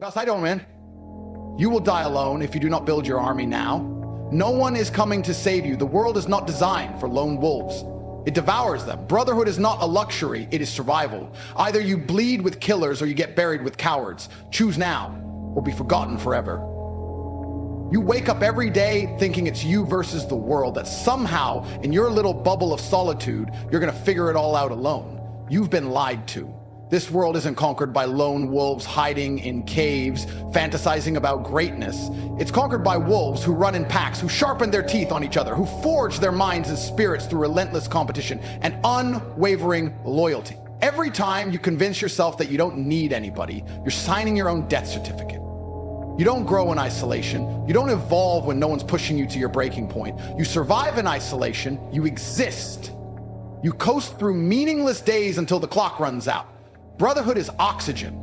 Gus, I don't, man. You will die alone if you do not build your army now. No one is coming to save you. The world is not designed for lone wolves. It devours them. Brotherhood is not a luxury, it is survival. Either you bleed with killers or you get buried with cowards. Choose now or be forgotten forever. You wake up every day thinking it's you versus the world, that somehow in your little bubble of solitude, you're gonna figure it all out alone. You've been lied to. This world isn't conquered by lone wolves hiding in caves, fantasizing about greatness. It's conquered by wolves who run in packs, who sharpen their teeth on each other, who forge their minds and spirits through relentless competition and unwavering loyalty. Every time you convince yourself that you don't need anybody, you're signing your own death certificate. You don't grow in isolation. You don't evolve when no one's pushing you to your breaking point. You survive in isolation. You exist. You coast through meaningless days until the clock runs out. Brotherhood is oxygen.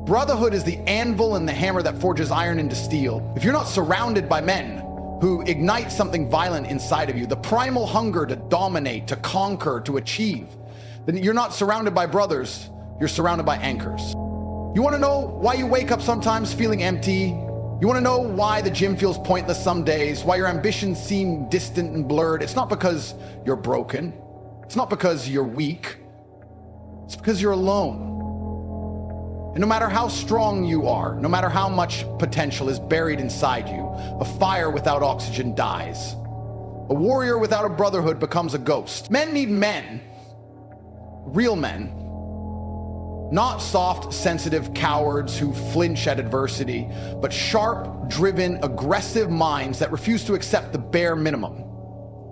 Brotherhood is the anvil and the hammer that forges iron into steel. If you're not surrounded by men who ignite something violent inside of you, the primal hunger to dominate, to conquer, to achieve, then you're not surrounded by brothers, you're surrounded by anchors. You want to know why you wake up sometimes feeling empty? You want to know why the gym feels pointless some days, why your ambitions seem distant and blurred? It's not because you're broken. It's not because you're weak. It's because you're alone. And no matter how strong you are, no matter how much potential is buried inside you, a fire without oxygen dies. A warrior without a brotherhood becomes a ghost. Men need men, real men, not soft, sensitive cowards who flinch at adversity, but sharp, driven, aggressive minds that refuse to accept the bare minimum.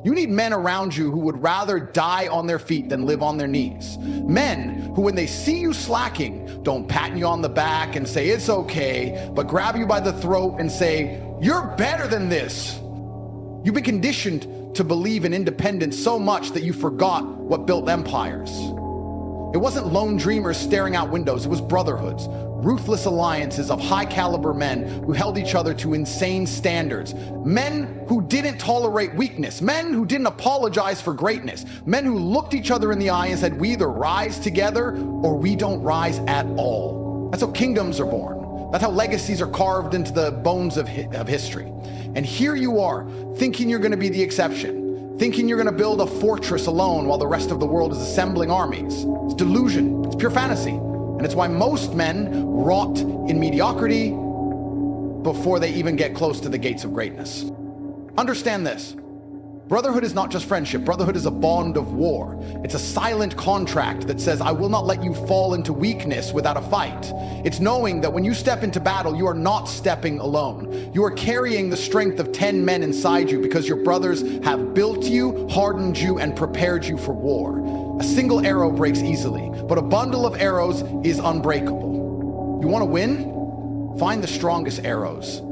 You need men around you who would rather die on their feet than live on their knees. Men who, when they see you slacking, don't pat you on the back and say, it's okay, but grab you by the throat and say, you're better than this. You've been conditioned to believe in independence so much that you forgot what built empires. It wasn't lone dreamers staring out windows, it was brotherhoods, ruthless alliances of high caliber men who held each other to insane standards. Men who didn't tolerate weakness, men who didn't apologize for greatness, men who looked each other in the eye and said, we either rise together or we don't rise at all. That's how kingdoms are born. That's how legacies are carved into the bones of history. And here you are, thinking you're gonna be the exception, thinking you're gonna build a fortress alone while the rest of the world is assembling armies. It's delusion, it's pure fantasy. And it's why most men rot in mediocrity before they even get close to the gates of greatness. Understand this. Brotherhood is not just friendship. Brotherhood is a bond of war. It's a silent contract that says, I will not let you fall into weakness without a fight. It's knowing that when you step into battle, you are not stepping alone. You are carrying the strength of 10 men inside you because your brothers have built you, hardened you, and prepared you for war. A single arrow breaks easily, but a bundle of arrows is unbreakable. You want to win? Find the strongest arrows.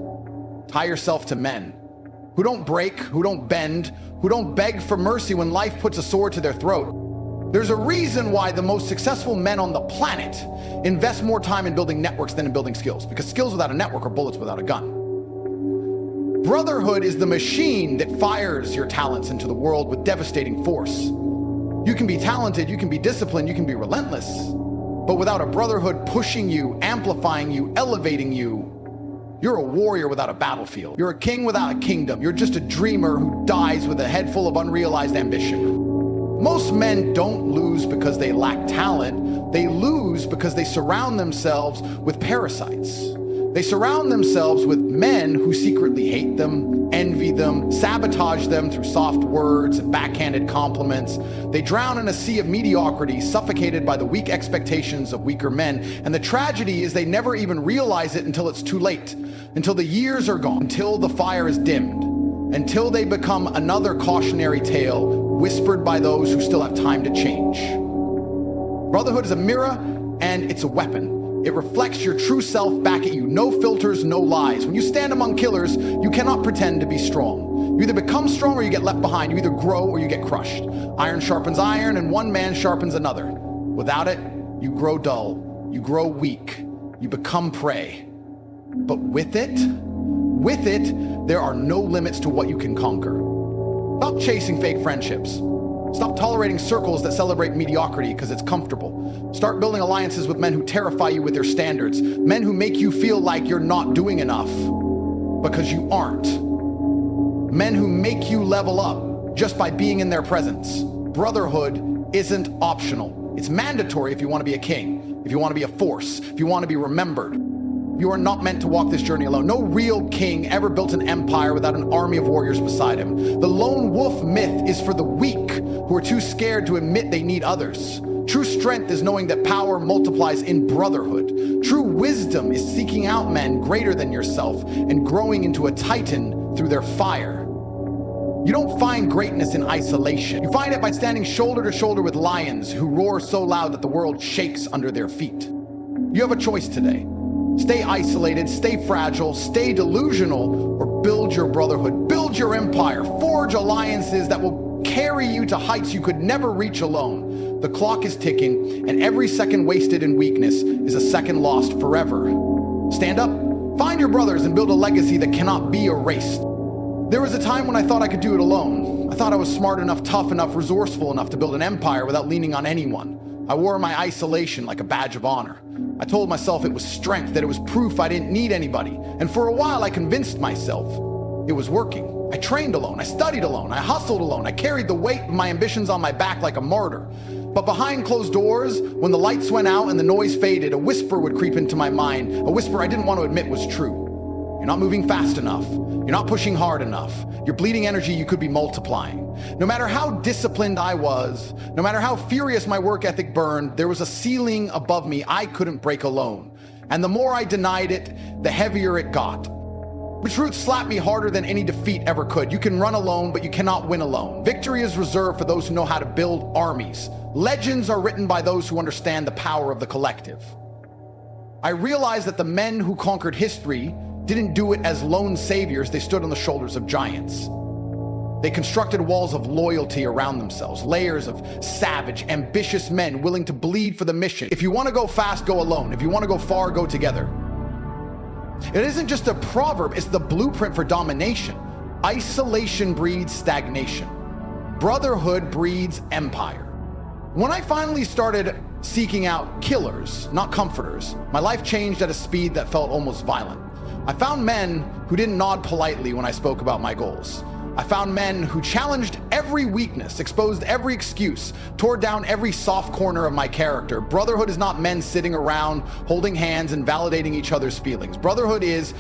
Tie yourself to men who don't break, who don't bend, who don't beg for mercy when life puts a sword to their throat. There's a reason why the most successful men on the planet invest more time in building networks than in building skills, because skills without a network are bullets without a gun. Brotherhood is the machine that fires your talents into the world with devastating force. You can be talented, you can be disciplined, you can be relentless, but without a brotherhood pushing you, amplifying you, elevating you, you're a warrior without a battlefield. You're a king without a kingdom. You're just a dreamer who dies with a head full of unrealized ambition. Most men don't lose because they lack talent. They lose because they surround themselves with parasites. They surround themselves with men who secretly hate them, envy them, sabotage them through soft words and backhanded compliments. They drown in a sea of mediocrity, suffocated by the weak expectations of weaker men. And the tragedy is they never even realize it until it's too late, until the years are gone, until the fire is dimmed, until they become another cautionary tale whispered by those who still have time to change. Brotherhood is a mirror and it's a weapon. It reflects your true self back at you. No filters, no lies. When you stand among killers, you cannot pretend to be strong. You either become strong or you get left behind. You either grow or you get crushed. Iron sharpens iron and one man sharpens another. Without it, you grow dull, you grow weak, you become prey. But with it, there are no limits to what you can conquer. Stop chasing fake friendships. Stop tolerating circles that celebrate mediocrity because it's comfortable. Start building alliances with men who terrify you with their standards, men who make you feel like you're not doing enough because you aren't. Men who make you level up just by being in their presence. Brotherhood isn't optional. It's mandatory if you want to be a king, if you want to be a force, if you want to be remembered. You are not meant to walk this journey alone. No real king ever built an empire without an army of warriors beside him. The lone wolf myth is for the weak who are too scared to admit they need others. True strength is knowing that power multiplies in brotherhood. True wisdom is seeking out men greater than yourself and growing into a titan through their fire. You don't find greatness in isolation. You find it by standing shoulder to shoulder with lions who roar so loud that the world shakes under their feet. You have a choice today. Stay isolated, stay fragile, stay delusional, or build your brotherhood, build your empire, forge alliances that will carry you to heights you could never reach alone. The clock is ticking, and every second wasted in weakness is a second lost forever. Stand up, find your brothers, and build a legacy that cannot be erased. There was a time when I thought I could do it alone. I thought I was smart enough, tough enough, resourceful enough to build an empire without leaning on anyone. I wore my isolation like a badge of honor. I told myself it was strength, that it was proof I didn't need anybody. And for a while I convinced myself it was working. I trained alone, I studied alone, I hustled alone, I carried the weight of my ambitions on my back like a martyr. But behind closed doors, when the lights went out and the noise faded, a whisper would creep into my mind, a whisper I didn't want to admit was true. You're not moving fast enough. You're not pushing hard enough. You're bleeding energy you could be multiplying. No matter how disciplined I was, no matter how furious my work ethic burned, there was a ceiling above me I couldn't break alone. And the more I denied it, the heavier it got. The truth slapped me harder than any defeat ever could. You can run alone, but you cannot win alone. Victory is reserved for those who know how to build armies. Legends are written by those who understand the power of the collective. I realized that the men who conquered history didn't do it as lone saviors. They stood on the shoulders of giants. They constructed walls of loyalty around themselves, layers of savage, ambitious men willing to bleed for the mission. If you want to go fast, go alone. If you want to go far, go together. It isn't just a proverb, it's the blueprint for domination. Isolation breeds stagnation. Brotherhood breeds empire. When I finally started seeking out killers, not comforters, my life changed at a speed that felt almost violent. I found men who didn't nod politely when I spoke about my goals. I found men who challenged every weakness, exposed every excuse, tore down every soft corner of my character. Brotherhood is not men sitting around, holding hands and validating each other's feelings. Brotherhood is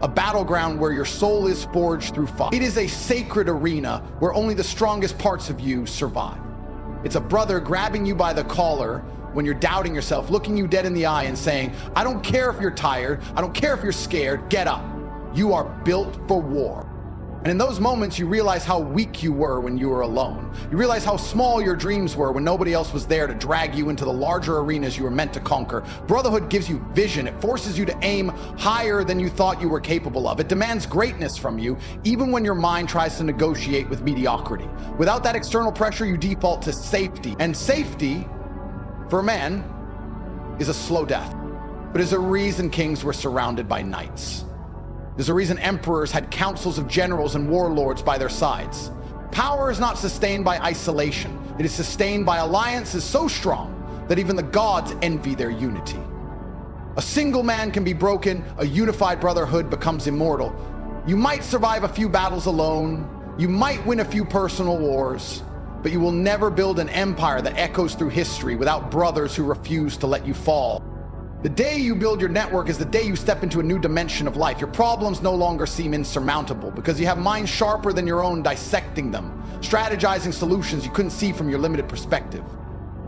a battleground where your soul is forged through fire. It is a sacred arena where only the strongest parts of you survive. It's a brother grabbing you by the collar when you're doubting yourself, looking you dead in the eye and saying, I don't care if you're tired, I don't care if you're scared, get up. You are built for war. And in those moments, you realize how weak you were when you were alone. You realize how small your dreams were when nobody else was there to drag you into the larger arenas you were meant to conquer. Brotherhood gives you vision. It forces you to aim higher than you thought you were capable of. It demands greatness from you, even when your mind tries to negotiate with mediocrity. Without that external pressure, you default to safety. And safety, for a man, is a slow death. But there's a reason kings were surrounded by knights. There's a reason emperors had councils of generals and warlords by their sides. Power is not sustained by isolation. It is sustained by alliances so strong that even the gods envy their unity. A single man can be broken, a unified brotherhood becomes immortal. You might survive a few battles alone, you might win a few personal wars, but you will never build an empire that echoes through history without brothers who refuse to let you fall. The day you build your network is the day you step into a new dimension of life. Your problems no longer seem insurmountable because you have minds sharper than your own dissecting them, strategizing solutions you couldn't see from your limited perspective.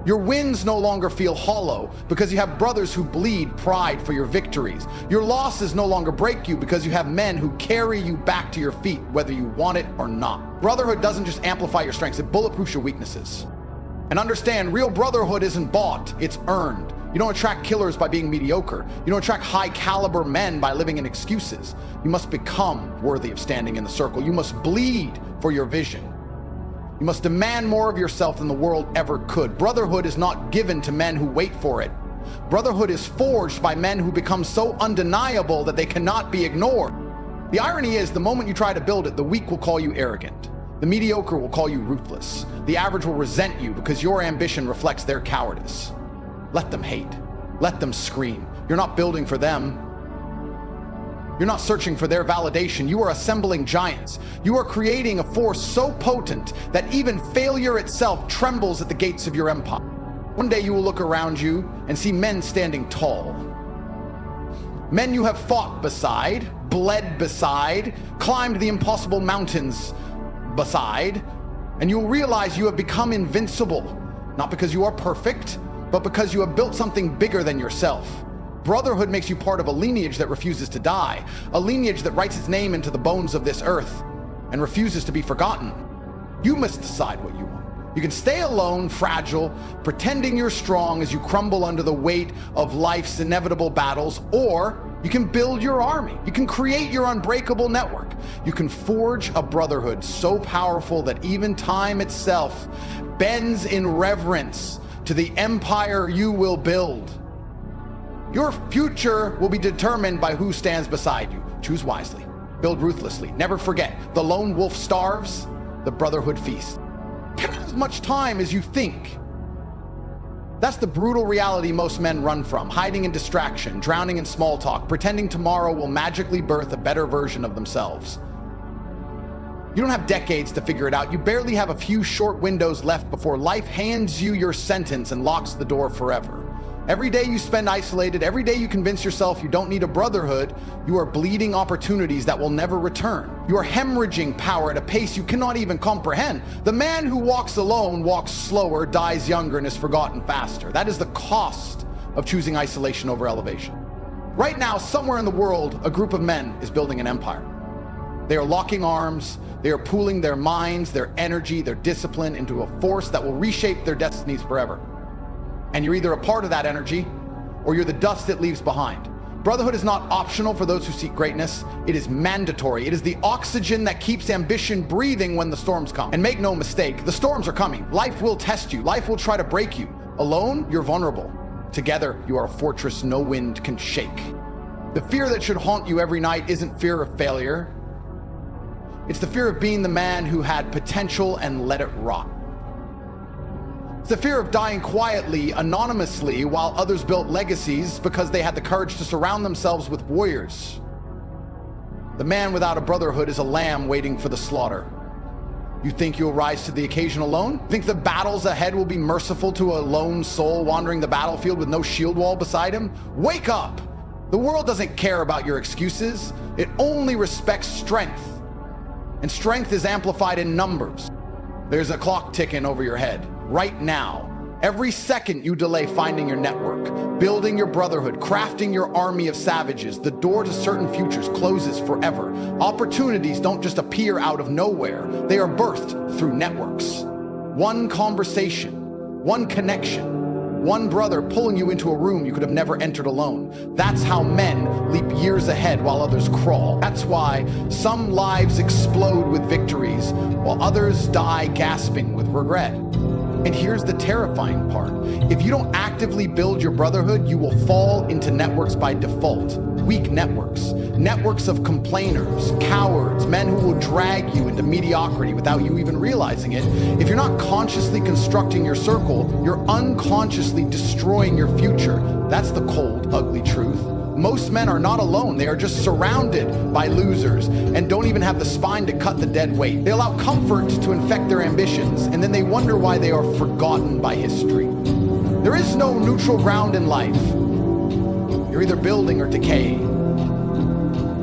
Your wins no longer feel hollow because you have brothers who bleed pride for your victories. Your losses no longer break you because you have men who carry you back to your feet, whether you want it or not. Brotherhood doesn't just amplify your strengths, it bulletproofs your weaknesses. And understand, real brotherhood isn't bought, it's earned. You don't attract killers by being mediocre. You don't attract high caliber men by living in excuses. You must become worthy of standing in the circle. You must bleed for your vision. You must demand more of yourself than the world ever could. Brotherhood is not given to men who wait for it. Brotherhood is forged by men who become so undeniable that they cannot be ignored. The irony is, the moment you try to build it, the weak will call you arrogant. The mediocre will call you ruthless. The average will resent you because your ambition reflects their cowardice. Let them hate. Let them scream. You're not building for them. You're not searching for their validation. You are assembling giants. You are creating a force so potent that even failure itself trembles at the gates of your empire. One day you will look around you and see men standing tall. Men you have fought beside, bled beside, climbed the impossible mountains beside, and you will realize you have become invincible, not because you are perfect, but because you have built something bigger than yourself. Brotherhood makes you part of a lineage that refuses to die, a lineage that writes its name into the bones of this earth and refuses to be forgotten. You must decide what you want. You can stay alone, fragile, pretending you're strong as you crumble under the weight of life's inevitable battles, or you can build your army. You can create your unbreakable network. You can forge a brotherhood so powerful that even time itself bends in reverence to the empire you will build. Your future will be determined by who stands beside you. Choose wisely. Build ruthlessly. Never forget, the lone wolf starves, the brotherhood feasts. Take as much time as you think. That's the brutal reality most men run from, hiding in distraction, drowning in small talk, pretending tomorrow will magically birth a better version of themselves. You don't have decades to figure it out. You barely have a few short windows left before life hands you your sentence and locks the door forever. Every day you spend isolated, every day you convince yourself you don't need a brotherhood, you are bleeding opportunities that will never return. You are hemorrhaging power at a pace you cannot even comprehend. The man who walks alone walks slower, dies younger, and is forgotten faster. That is the cost of choosing isolation over elevation. Right now, somewhere in the world, a group of men is building an empire. They are locking arms, they are pooling their minds, their energy, their discipline into a force that will reshape their destinies forever. And you're either a part of that energy or you're the dust it leaves behind. Brotherhood is not optional for those who seek greatness. It is mandatory. It is the oxygen that keeps ambition breathing when the storms come. And make no mistake, the storms are coming. Life will test you. Life will try to break you. Alone, you're vulnerable. Together, you are a fortress no wind can shake. The fear that should haunt you every night isn't fear of failure. It's the fear of being the man who had potential and let it rot. It's the fear of dying quietly, anonymously, while others built legacies because they had the courage to surround themselves with warriors. The man without a brotherhood is a lamb waiting for the slaughter. You think you'll rise to the occasion alone? Think the battles ahead will be merciful to a lone soul wandering the battlefield with no shield wall beside him? Wake up! The world doesn't care about your excuses. It only respects strength. And strength is amplified in numbers. There's a clock ticking over your head. Right now, every second you delay finding your network, building your brotherhood, crafting your army of savages, the door to certain futures closes forever. Opportunities don't just appear out of nowhere. They are birthed through networks. One conversation, one connection, one brother pulling you into a room you could have never entered alone. That's how men leap years ahead while others crawl. That's why some lives explode with victories while others die gasping with regret. And here's the terrifying part. If you don't actively build your brotherhood, you will fall into networks by default. Weak networks. Networks of complainers, cowards, men who will drag you into mediocrity without you even realizing it. If you're not consciously constructing your circle, you're unconsciously destroying your future. That's the cold, ugly truth. Most men are not alone. They are just surrounded by losers and don't even have the spine to cut the dead weight. They allow comfort to infect their ambitions, and then they wonder why they are forgotten by history. There is no neutral ground in life. You're either building or decaying.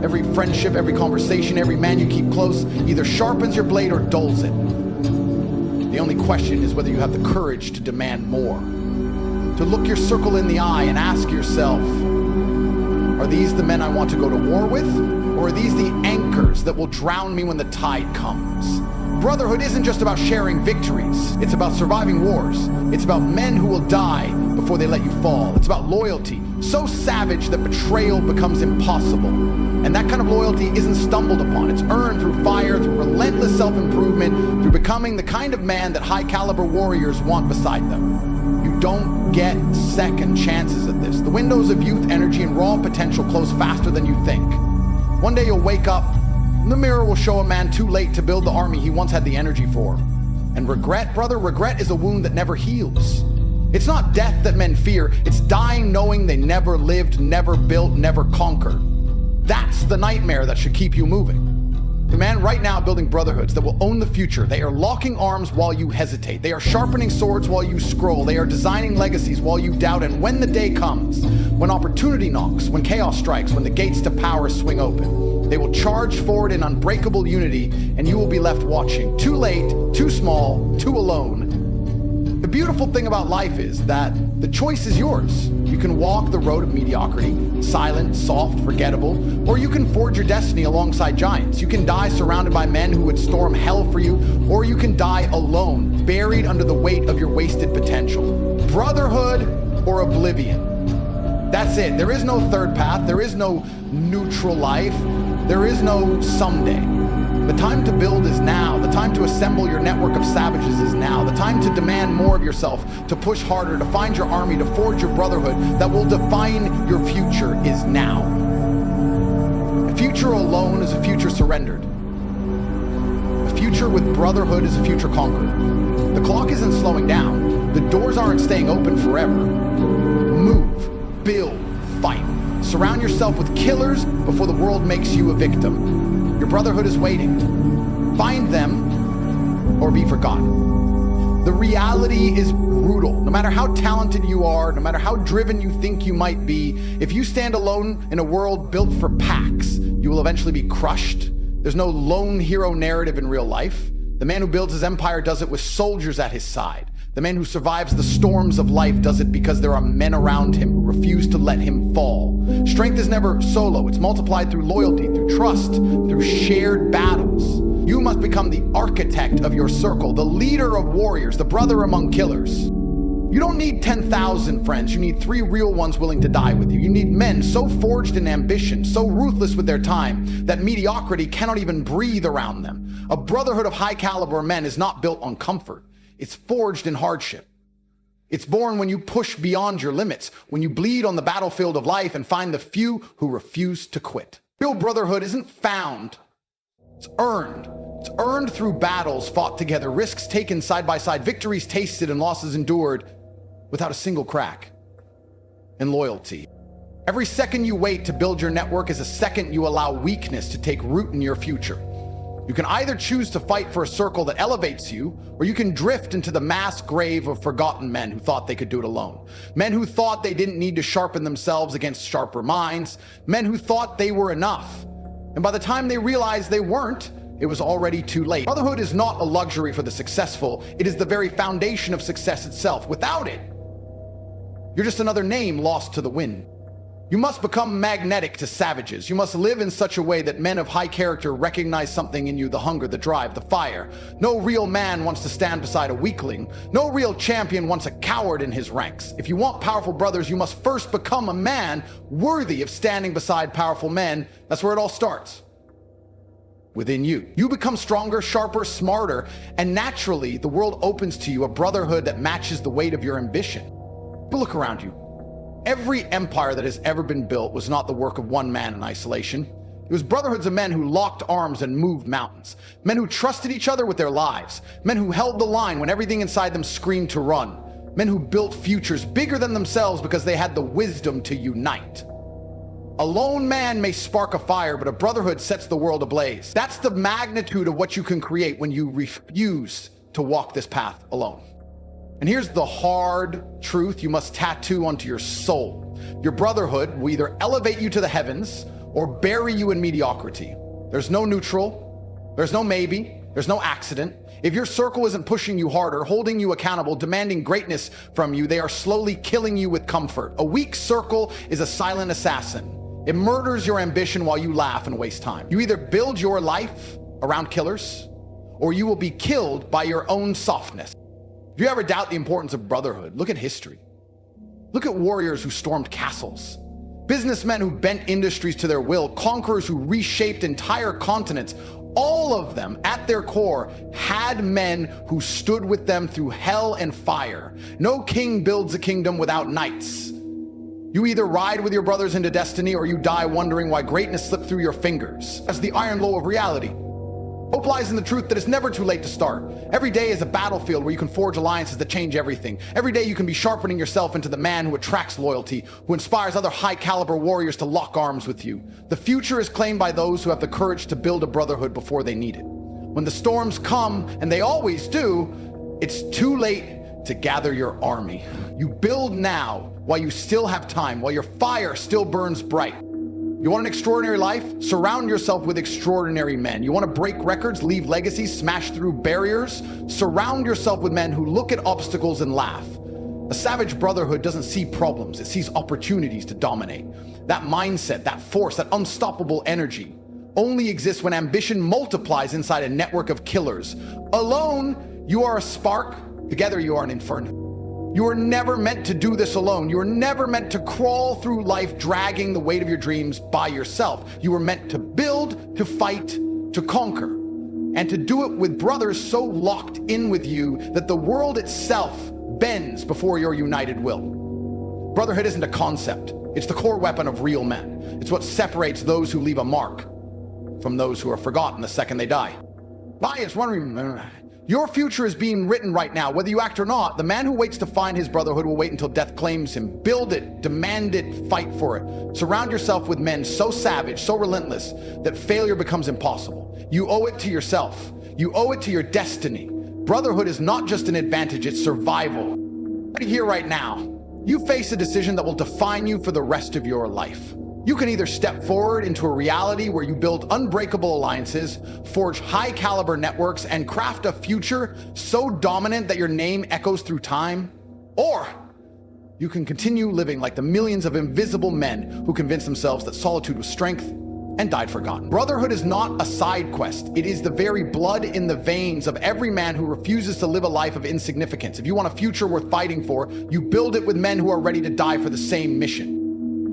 Every friendship, every conversation, every man you keep close either sharpens your blade or dulls it. The only question is whether you have the courage to demand more. To look your circle in the eye and ask yourself, are these the men I want to go to war with? Or are these the anchors that will drown me when the tide comes? Brotherhood isn't just about sharing victories. It's about surviving wars. It's about men who will die before they let you fall. It's about loyalty, so savage that betrayal becomes impossible. And that kind of loyalty isn't stumbled upon. It's earned through fire, through relentless self-improvement, through becoming the kind of man that high-caliber warriors want beside them. You don't get second chances at this. The windows of youth, energy, and raw potential close faster than you think. One day you'll wake up The mirror will show a man too late to build the army he once had the energy for. And regret, brother, regret is a wound that never heals. It's not death that men fear, it's dying knowing they never lived, never built, never conquered. That's the nightmare that should keep you moving. The man right now building brotherhoods that will own the future. They are locking arms while you hesitate. They are sharpening swords while you scroll. They are designing legacies while you doubt. And when the day comes, when opportunity knocks, when chaos strikes, when the gates to power swing open, they will charge forward in unbreakable unity, and you will be left watching. Too late, too small, too alone. The beautiful thing about life is that the choice is yours. You can walk the road of mediocrity, silent, soft, forgettable, or you can forge your destiny alongside giants. You can die surrounded by men who would storm hell for you, or you can die alone, buried under the weight of your wasted potential. Brotherhood or oblivion. That's it. There is no third path. There is no neutral life. There is no someday. The time to build is now. The time to assemble your network of savages is now. The time to demand more of yourself, to push harder, to find your army, to forge your brotherhood that will define your future is now. A future alone is a future surrendered. A future with brotherhood is a future conquered. The clock isn't slowing down. The doors aren't staying open forever. Move, build, fight. Surround yourself with killers before the world makes you a victim. Your brotherhood is waiting. Find them or be forgotten. The reality is brutal. No matter how talented you are, no matter how driven you think you might be, if you stand alone in a world built for packs, you will eventually be crushed. There's no lone hero narrative in real life. The man who builds his empire does it with soldiers at his side. The man who survives the storms of life does it because there are men around him who refuse to let him fall. Strength is never solo. It's multiplied through loyalty, through trust, through shared battles. You must become the architect of your circle, the leader of warriors, the brother among killers. You don't need 10,000 friends. You need 3 real ones willing to die with you. You need men so forged in ambition, so ruthless with their time, that mediocrity cannot even breathe around them. A brotherhood of high caliber men is not built on comfort. It's forged in hardship. It's born when you push beyond your limits, when you bleed on the battlefield of life and find the few who refuse to quit. Real brotherhood isn't found, it's earned. It's earned through battles fought together, risks taken side by side, victories tasted and losses endured without a single crack. And loyalty. Every second you wait to build your network is a second you allow weakness to take root in your future. You can either choose to fight for a circle that elevates you, or you can drift into the mass grave of forgotten men who thought they could do it alone. Men who thought they didn't need to sharpen themselves against sharper minds. Men who thought they were enough. And by the time they realized they weren't, it was already too late. Brotherhood is not a luxury for the successful. It is the very foundation of success itself. Without it, you're just another name lost to the wind. You must become magnetic to savages. You must live in such a way that men of high character recognize something in you, the hunger, the drive, the fire. No real man wants to stand beside a weakling. No real champion wants a coward in his ranks. If you want powerful brothers, you must first become a man worthy of standing beside powerful men. That's where it all starts. Within you. You become stronger, sharper, smarter, and naturally the world opens to you a brotherhood that matches the weight of your ambition. But look around you. Every empire that has ever been built was not the work of one man in isolation. It was brotherhoods of men who locked arms and moved mountains. Men who trusted each other with their lives. Men who held the line when everything inside them screamed to run. Men who built futures bigger than themselves because they had the wisdom to unite. A lone man may spark a fire, but a brotherhood sets the world ablaze. That's the magnitude of what you can create when you refuse to walk this path alone. And here's the hard truth you must tattoo onto your soul. Your brotherhood will either elevate you to the heavens or bury you in mediocrity. There's no neutral, there's no maybe, there's no accident. If your circle isn't pushing you harder, holding you accountable, demanding greatness from you, they are slowly killing you with comfort. A weak circle is a silent assassin. It murders your ambition while you laugh and waste time. You either build your life around killers, or you will be killed by your own softness. If you ever doubt the importance of brotherhood, look at history. Look at warriors who stormed castles, businessmen who bent industries to their will, conquerors who reshaped entire continents. All of them, at their core, had men who stood with them through hell and fire. No king builds a kingdom without knights. You either ride with your brothers into destiny or you die wondering why greatness slipped through your fingers. That's the iron law of reality. Hope lies in the truth that it's never too late to start. Every day is a battlefield where you can forge alliances that change everything. Every day you can be sharpening yourself into the man who attracts loyalty, who inspires other high-caliber warriors to lock arms with you. The future is claimed by those who have the courage to build a brotherhood before they need it. When the storms come, and they always do, it's too late to gather your army. You build now while you still have time, while your fire still burns bright. You want an extraordinary life? Surround yourself with extraordinary men. You want to break records, leave legacies, smash through barriers? Surround yourself with men who look at obstacles and laugh. A savage brotherhood doesn't see problems, it sees opportunities to dominate. That mindset, that force, that unstoppable energy only exists when ambition multiplies inside a network of killers. Alone, you are a spark. Together, you are an inferno. You are never meant to do this alone. You are never meant to crawl through life dragging the weight of your dreams by yourself. You were meant to build, to fight, to conquer, and to do it with brothers so locked in with you that the world itself bends before your united will. Brotherhood isn't a concept. It's the core weapon of real men. It's what separates those who leave a mark from those who are forgotten the second they die. Bias, wondering, your future is being written right now, whether you act or not. The man who waits to find his brotherhood will wait until death claims him. Build it, demand it, fight for it. Surround yourself with men so savage, so relentless, that failure becomes impossible. You owe it to yourself. You owe it to your destiny. Brotherhood is not just an advantage, it's survival. Right here, right now, you face a decision that will define you for the rest of your life. You can either step forward into a reality where you build unbreakable alliances, forge high-caliber networks, and craft a future so dominant that your name echoes through time, or you can continue living like the millions of invisible men who convinced themselves that solitude was strength and died forgotten. Brotherhood is not a side quest. It is the very blood in the veins of every man who refuses to live a life of insignificance. If you want a future worth fighting for, you build it with men who are ready to die for the same mission.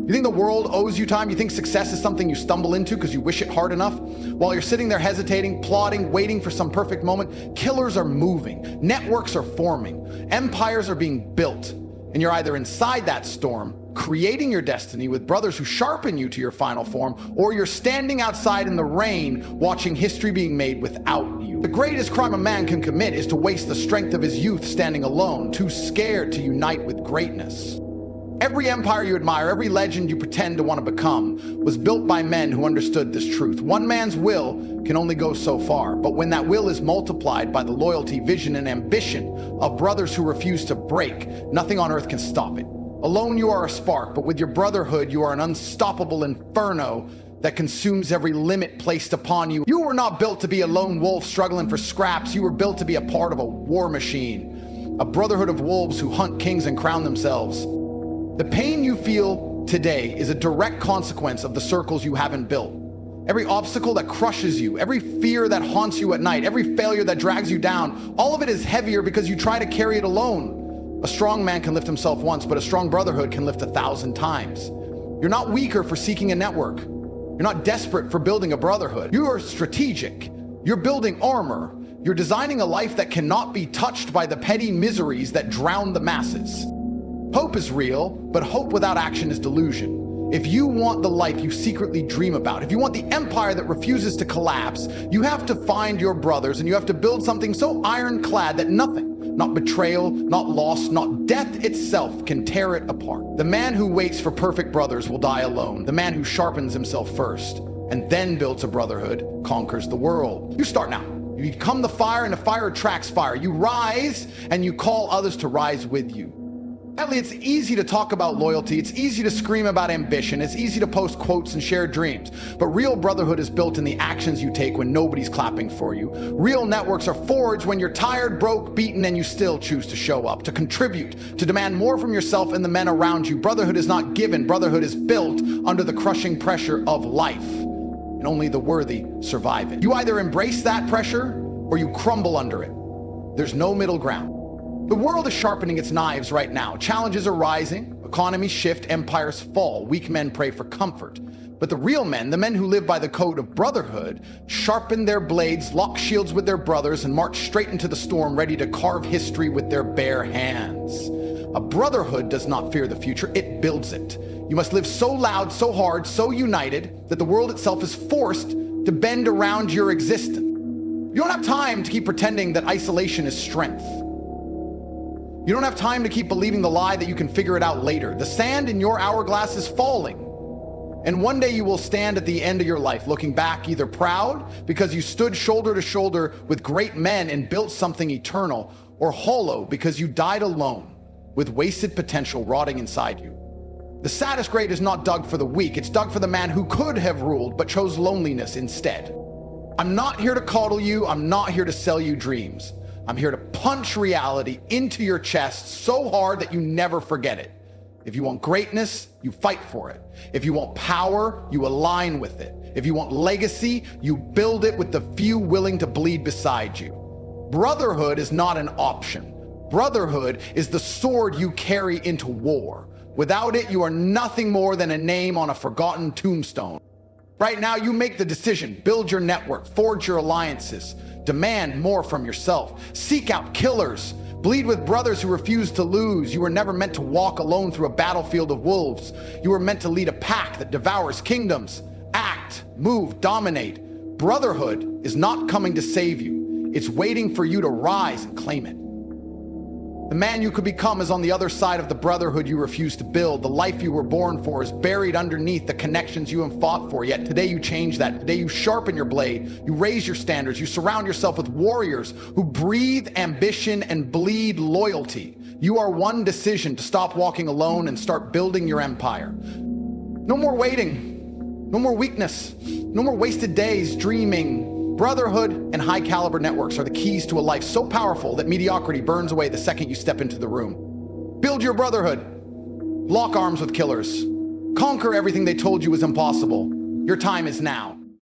You think the world owes you time? You think success is something you stumble into because you wish it hard enough? While you're sitting there hesitating, plotting, waiting for some perfect moment, killers are moving, networks are forming, empires are being built, and you're either inside that storm, creating your destiny with brothers who sharpen you to your final form, or you're standing outside in the rain watching history being made without you. The greatest crime a man can commit is to waste the strength of his youth standing alone, too scared to unite with greatness. Every empire you admire, every legend you pretend to want to become, was built by men who understood this truth. One man's will can only go so far, but when that will is multiplied by the loyalty, vision, and ambition of brothers who refuse to break, nothing on earth can stop it. Alone you are a spark, but with your brotherhood you are an unstoppable inferno that consumes every limit placed upon you. You were not built to be a lone wolf struggling for scraps. You were built to be a part of a war machine, a brotherhood of wolves who hunt kings and crown themselves. The pain you feel today is a direct consequence of the circles you haven't built. Every obstacle that crushes you, every fear that haunts you at night, every failure that drags you down, all of it is heavier because you try to carry it alone. A strong man can lift himself once, but a strong brotherhood can lift 1,000 times. You're not weaker for seeking a network. You're not desperate for building a brotherhood. You are strategic. You're building armor. You're designing a life that cannot be touched by the petty miseries that drown the masses. Hope is real, but hope without action is delusion. If you want the life you secretly dream about, if you want the empire that refuses to collapse, you have to find your brothers and you have to build something so ironclad that nothing, not betrayal, not loss, not death itself can tear it apart. The man who waits for perfect brothers will die alone. The man who sharpens himself first and then builds a brotherhood conquers the world. You start now. You become the fire and the fire attracts fire. You rise and you call others to rise with you. Sadly, it's easy to talk about loyalty, it's easy to scream about ambition, it's easy to post quotes and share dreams, but real brotherhood is built in the actions you take when nobody's clapping for you. Real networks are forged when you're tired, broke, beaten, and you still choose to show up, to contribute, to demand more from yourself and the men around you. Brotherhood is not given, brotherhood is built under the crushing pressure of life, and only the worthy survive it. You either embrace that pressure or you crumble under it. There's no middle ground. The world is sharpening its knives right now. Challenges are rising, economies shift, empires fall. Weak men pray for comfort. But the real men, the men who live by the code of brotherhood, sharpen their blades, lock shields with their brothers, and march straight into the storm, ready to carve history with their bare hands. A brotherhood does not fear the future, it builds it. You must live so loud, so hard, so united that the world itself is forced to bend around your existence. You don't have time to keep pretending that isolation is strength. You don't have time to keep believing the lie that you can figure it out later. The sand in your hourglass is falling. And one day you will stand at the end of your life looking back either proud because you stood shoulder to shoulder with great men and built something eternal, or hollow because you died alone with wasted potential rotting inside you. The saddest grave is not dug for the weak, it's dug for the man who could have ruled but chose loneliness instead. I'm not here to coddle you, I'm not here to sell you dreams. I'm here to punch reality into your chest so hard that you never forget it. If you want greatness, you fight for it. If you want power, you align with it. If you want legacy, you build it with the few willing to bleed beside you. Brotherhood is not an option. Brotherhood is the sword you carry into war. Without it, you are nothing more than a name on a forgotten tombstone. Right now, you make the decision. Build your network, forge your alliances, demand more from yourself, seek out killers, bleed with brothers who refuse to lose. You were never meant to walk alone through a battlefield of wolves. You were meant to lead a pack that devours kingdoms. Act, move, dominate. Brotherhood is not coming to save you. It's waiting for you to rise and claim it. The man you could become is on the other side of the brotherhood you refuse to build. The life you were born for is buried underneath the connections you have fought for. Yet today you change that. Today you sharpen your blade. You raise your standards. You surround yourself with warriors who breathe ambition and bleed loyalty. You are one decision to stop walking alone and start building your empire. No more waiting. No more weakness. No more wasted days dreaming. Brotherhood and high-caliber networks are the keys to a life so powerful that mediocrity burns away the second you step into the room. Build your brotherhood. Lock arms with killers. Conquer everything they told you was impossible. Your time is now.